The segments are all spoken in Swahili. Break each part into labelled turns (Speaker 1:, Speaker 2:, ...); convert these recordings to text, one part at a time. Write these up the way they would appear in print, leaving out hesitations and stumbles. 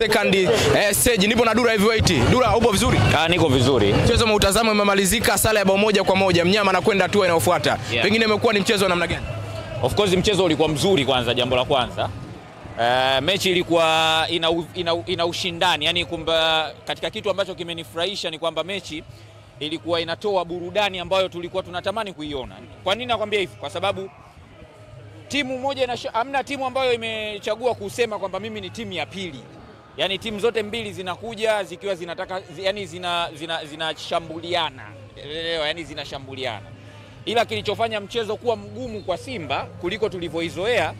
Speaker 1: Second stage nipo na Dura Heavyweight. Dura, upo vizuri?
Speaker 2: Niko vizuri.
Speaker 1: Mchezo mtazamo umemalizika, sala ya bao moja kwa moja. Mnyama anakwenda hatua inayofuata. Pengine imekuwa ni mchezo wa namna gani?
Speaker 2: Of course mchezo ulikuwa mzuri kwanza, jambo la kwanza. Mechi ilikuwa ina ushindani, yani kumba katika kitu ambacho kimenifurahisha ni kwamba mechi ilikuwa inatoa burudani ambayo tulikuwa tunatamani kuiona. Kwa nini nakwambia hivi? Kwa sababu timu moja hamna timu ambayo imechagua kusema kwamba mimi ni timu ya pili. Yani timu zote mbili zinakuja zikiwa zinataka, yani zinashambuliana. Yani zinashambuliana. Ila kilichofanya mchezo kuwa mgumu kwa Simba kuliko tulivyoizoea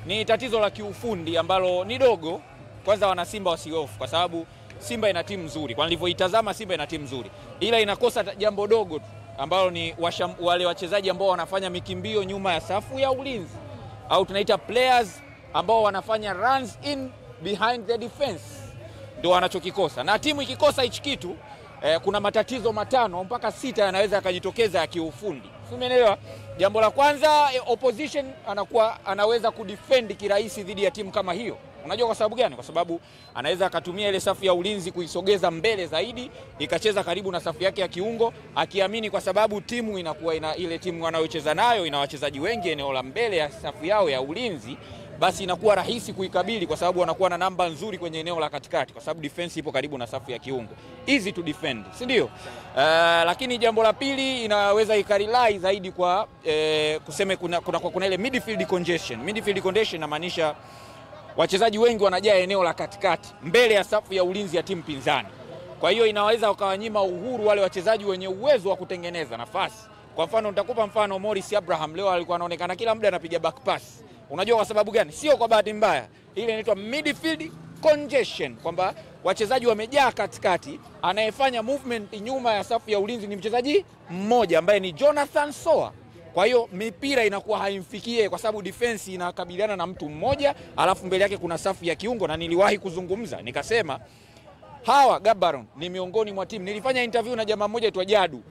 Speaker 2: ni tatizo la kiufundi ambalo ni dogo. Kwanza wana Simba wasiofu, kwa sababu Simba ina timu nzuri. Kwa nilivyoitazama Simba ina timu nzuri. Ila inakosa jambo dogo tu ambalo ni wale wachezaji ambao wanafanya mikimbio nyuma ya safu ya ulinzi, au tunaita players ambao wanafanya runs in behind the defense. Ndio wanachokikosa. Na timu ikikosa hichi kitu kuna matatizo 5 mpaka 6 yanaweza yakajitokeza ya kiufundi. Umeelewa? Jambo la kwanza, opposition anaweza kudefend kirahisi dhidi ya timu kama hiyo. Unajua kwa sababu gani? Kwa sababu anaweza akatumia ile safu ya ulinzi kuisogeza mbele zaidi, ikacheza karibu na safu yake ya kiungo, akiamini kwa sababu timu inakuwa ile timu wanayocheza nayo ina wachezaji wengi eneo la mbele ya safu yao ya ulinzi, basi inakuwa rahisi kuikabili kwa sababu wanakuwa na namba nzuri kwenye eneo la katikati, kwa sababu defense ipo karibu na safu ya kiungo. Easy to defend, si ndio? Lakini jambo la pili, inaweza ikarely zaidi kwa kuseme kuna ile midfield congestion. Midfield congestion inamaanisha wachezaji wengi wanajaa eneo la katikati mbele ya safu ya ulinzi ya timu pinzani. Kwa hiyo inaweza ukawanyima uhuru wale wachezaji wenye uwezo wa kutengeneza nafasi. Kwa mfano nitakupa mfano, Morris Abraham leo alikuwa anaonekana kila muda anapiga back pass. Unajua kwa sababu gani? Sio kwa bahati mbaya. Ile inaitwa midfield congestion, kwamba wachezaji wamejaa katikati, anayefanya movement nyuma ya safu ya ulinzi ni mchezaji mmoja ambaye ni Jonathan Soa. Kwa hiyo mipira inakuwa haimfikie kwa sababu defense inakabiliana na mtu mmoja, alafu mbele yake kuna safu ya kiungo. Na niliwahi kuzungumza nikasema hawa Gaborone ni miongoni mwa timu. Nilifanya interview na jamaa mmoja aitwa Jadu.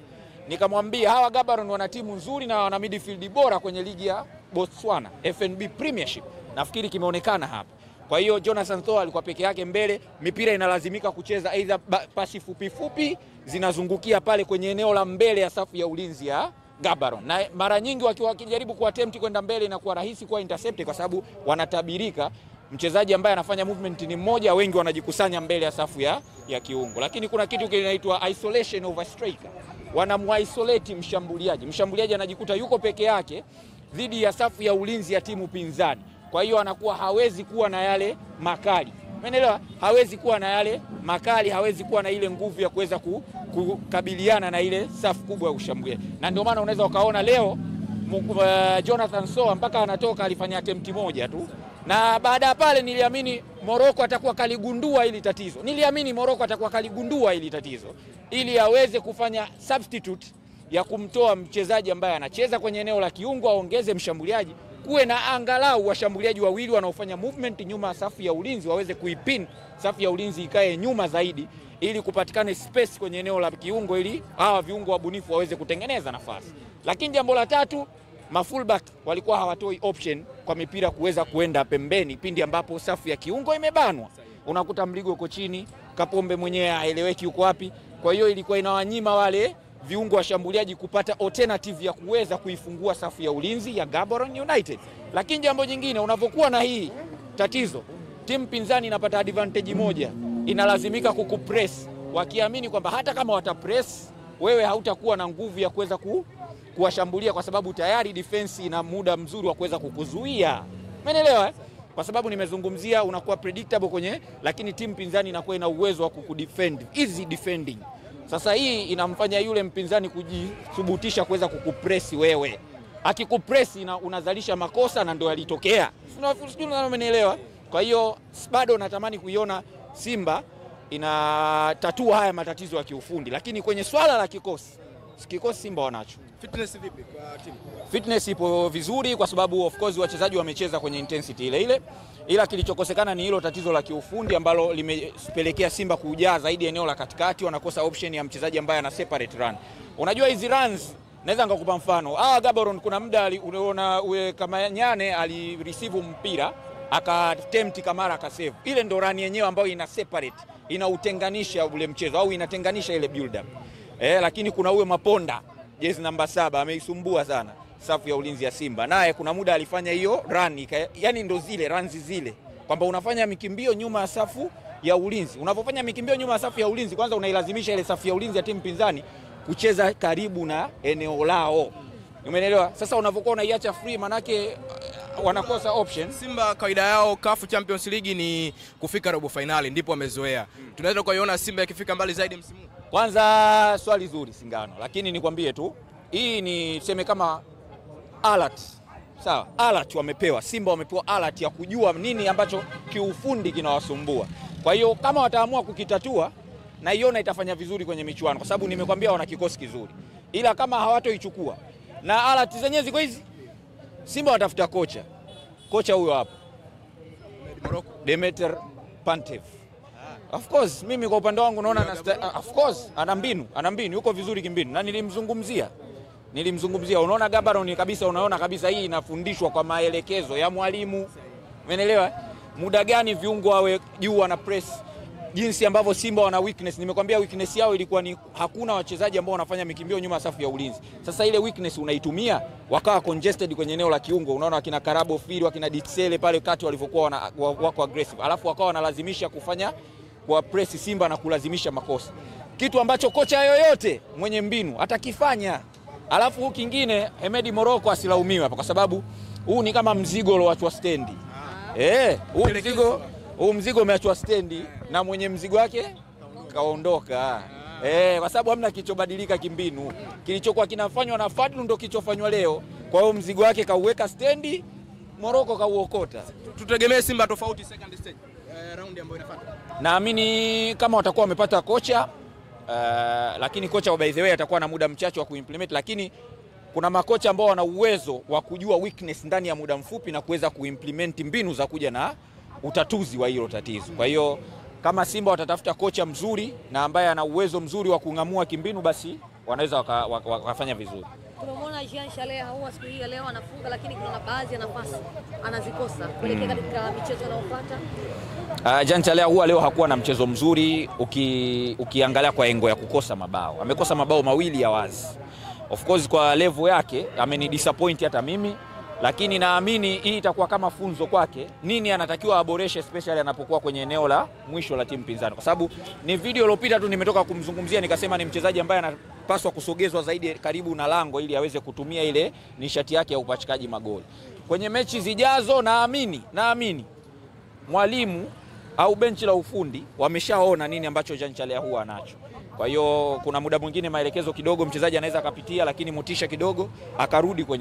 Speaker 2: Nikamwambia hawa Gaborone wana timu nzuri na wana midfield bora kwenye ligi ya Botswana, FNB Premiership. Nafikiri kimeonekana hapa. Kwa hiyo Jonathan Soa alikuwa peke yake mbele, mipira inalazimika kucheza either pasi fupi fupi zinazungukia pale kwenye eneo la mbele ya safu ya ulinzi ya Gaborone. Na mara nyingi wakijaribu kuattempt kwenda mbele inakuwa rahisi kuwa intercept kwa sababu wanatabirika mchezaji ambaye anafanya movement ni mmoja, wengi wanajikusanya mbele ya safu ya kiungo. Lakini kuna kitu kinaitwa isolation of a striker. Wanamuisolate mshambuliaji. Mshambuliaji anajikuta yuko peke yake dhidi ya safu ya ulinzi ya timu pinzani. Kwa hiyo anakuwa hawezi kuwa na yale makali. Umeelewa? Hawezi kuwa na yale makali, hawezi kuwa na ile nguvu ya kuweza kukabiliana na ile safu kubwa ya ushambuliaji. Na ndio maana unaweza ukaona leo Jonathan Soa mpaka anatoka alifanya attempt moja tu. Na baada ya pale niliamini Morocco atakuwa kaligundua hili tatizo. Ili aweze kufanya substitute ya kumtoa mchezaji ambaye anacheza kwenye eneo la kiungo, aongeze mshambuliaji, kuwe na angalau washambuliaji wawili wanaofanya movement nyuma ya safu ya ulinzi, waweze kuipin safu ya ulinzi ikae nyuma zaidi, ili kupatikane space kwenye eneo la kiungo, ili hawa viungo wabunifu waweze kutengeneza nafasi. Lakini jambo la tatu, mafullback walikuwa hawatoi option kwa mipira kuweza kuenda pembeni pindi ambapo safu ya kiungo imebanwa. Unakuta Mligo uko chini, Kapombe mwenyewe haeleweki yuko wapi. Kwa hiyo ilikuwa inawanyima wale viungo washambuliaji kupata alternative ya kuweza kuifungua safu ya ulinzi ya Gaborone United. Lakini jambo jingine, unavyokuwa na hii tatizo, timu pinzani inapata advantage moja, inalazimika kukupress, wakiamini kwamba hata kama watapress wewe hautakuwa na nguvu ya kuweza kuwashambulia kwa sababu tayari defense ina muda mzuri wa kuweza kukuzuia. Umeelewa? Kwa sababu nimezungumzia unakuwa predictable lakini timu pinzani inakuwa ina uwezo wa kukudefend, easy defending. Sasa hii inamfanya yule mpinzani kujithubutisha kuweza kukupress wewe. Akikupress unazalisha makosa, na ndio yalitokea. Sijui unanielewa? Kwa hiyo bado natamani kuiona Simba inatatua haya matatizo ya kiufundi, lakini kwenye swala la kikosi Simba wanacho.
Speaker 1: Fitness vipi kwa timu?
Speaker 2: Fitness ipo vizuri kwa sababu of course wachezaji wamecheza kwenye intensity ile. Ila kilichokosekana ni hilo tatizo la kiufundi ambalo limepelekea Simba kujaa zaidi eneo la katikati, wanakosa option ya mchezaji ambaye ana separate run. Unajua hizi runs, naweza ngakupa mfano. Gaborone kuna muda unaona kama Nyane alireceive mpira akatempt Kamara akasave. Ile ndo run yenyewe ambayo ina separate, inautenganisha ule mchezo au inatenganisha ile build up. Lakini kuna uwe Maponda jezi namba 7 ameisumbua sana safu ya ulinzi ya Simba. Naye kuna muda alifanya hiyo run, yani ndo zile runs zile kwamba unafanya mikimbio nyuma ya safu ya ulinzi. Unapofanya mikimbio nyuma ya safu ya ulinzi, kwanza unailazimisha ile safu ya ulinzi ya timu pinzani kucheza karibu na eneo lao. Umeelewa? Sasa unapokuwa unaiacha free, manake wanakosa option.
Speaker 1: Simba kawaida yao CAF Champions League ni kufika robo finali, ndipo wamezoea. Tunaweza kuiona Simba ikifika mbali zaidi msimu.
Speaker 2: Kwanza swali zuri Singano, lakini nikwambie tu hii ni sema kama alert. Sawa, alert wamepewa. Simba wamepewa alert ya kujua nini ambacho kiufundi kinawasumbua. Kwa hiyo kama wataamua kukitatua, na iona itafanya vizuri kwenye michuano, kwa sababu nimekwambia wana kikosi kizuri. Ila kama hawatoichukua na alert zenyewe ziko hizi, Simba watafuta kocha. Kocha huyo hapa, Demeter Pantev. Of course mimi kwa upande wangu naona of course ana mbinu, yuko vizuri kimbinu, na nilimzungumzia. Unaona Gaborone kabisa, unaona kabisa hii inafundishwa kwa maelekezo ya mwalimu. Umeelewa? Muda gani viungo wawe juu na press, jinsi ambavyo Simba wana weakness. Nimekwambia weakness yao ilikuwa ni hakuna wachezaji ambao wanafanya mikimbio nyuma safu ya ulinzi. Sasa ile weakness unaitumia, wakawa congested kwenye eneo la kiungo. Unaona wakina Karabo Firi, wakina Ditsele pale kati walivyokuwa wako aggressive, alafu wakawa wanalazimisha kufanya kwa press Simba na kulazimisha makosa, kitu ambacho kocha yoyote mwenye mbinu atakifanya. Alafu huko kingine, Hemedi Morocco asilaumiwe hapa, kwa sababu huu ni kama mzigo ulioachwa stendi. Huu mzigo umeachwa stendi na mwenye mzigo wake kaondoka. Kwa sababu hamna kilichobadilika kimbinu. Kilichokuwa kinafanywa na Fadlu ndio kilichofanywa leo. Kwa hiyo mzigo wake kauweka stendi, Morocco kauokota.
Speaker 1: Tutegemee Simba tofauti second stage round ambayo inafuata.
Speaker 2: Naamini kama watakuwa wamepata kocha, lakini kocha by the way atakuwa na muda mchache wa kuimplement, lakini kuna makocha ambao wana uwezo wa kujua weakness ndani ya muda mfupi na kuweza kuimplement mbinu za kuja na utatuzi wa hilo tatizo. Kwa hiyo kama Simba watatafuta kocha mzuri na ambaye ana uwezo mzuri wa kung'amua kimbinu, basi wanaweza wakafanya vizuri.
Speaker 3: Tunamwona Jean Charles Ahoua siku hii leo anafunga, lakini kuna baadhi ya nafasi anazikosa kuelekea katika michezo inayofuata.
Speaker 2: Jean Charles Ahoua leo hakuwa na mchezo mzuri ukiangalia kwa engo ya kukosa mabao. Amekosa mabao mawili ya wazi. Of course kwa level yake amenidisappoint hata mimi, lakini naamini hii itakuwa kama funzo kwake, nini anatakiwa aboreshe especially anapokuwa kwenye eneo la mwisho la timu pinzani, kwa sababu ni video iliyopita tu nimetoka kumzungumzia nikasema ni mchezaji ambaye anapaswa kusogezwa zaidi karibu na lango ili aweze kutumia ile nishati yake ya upachikaji magoli. Kwenye mechi zijazo naamini mwalimu au benchi la ufundi wameshaona nini ambacho Jean Charles Ahoua anacho. Kwa hiyo kuna muda mwingine maelekezo kidogo mchezaji anaweza akapitia, lakini motisha kidogo akarudi kwenye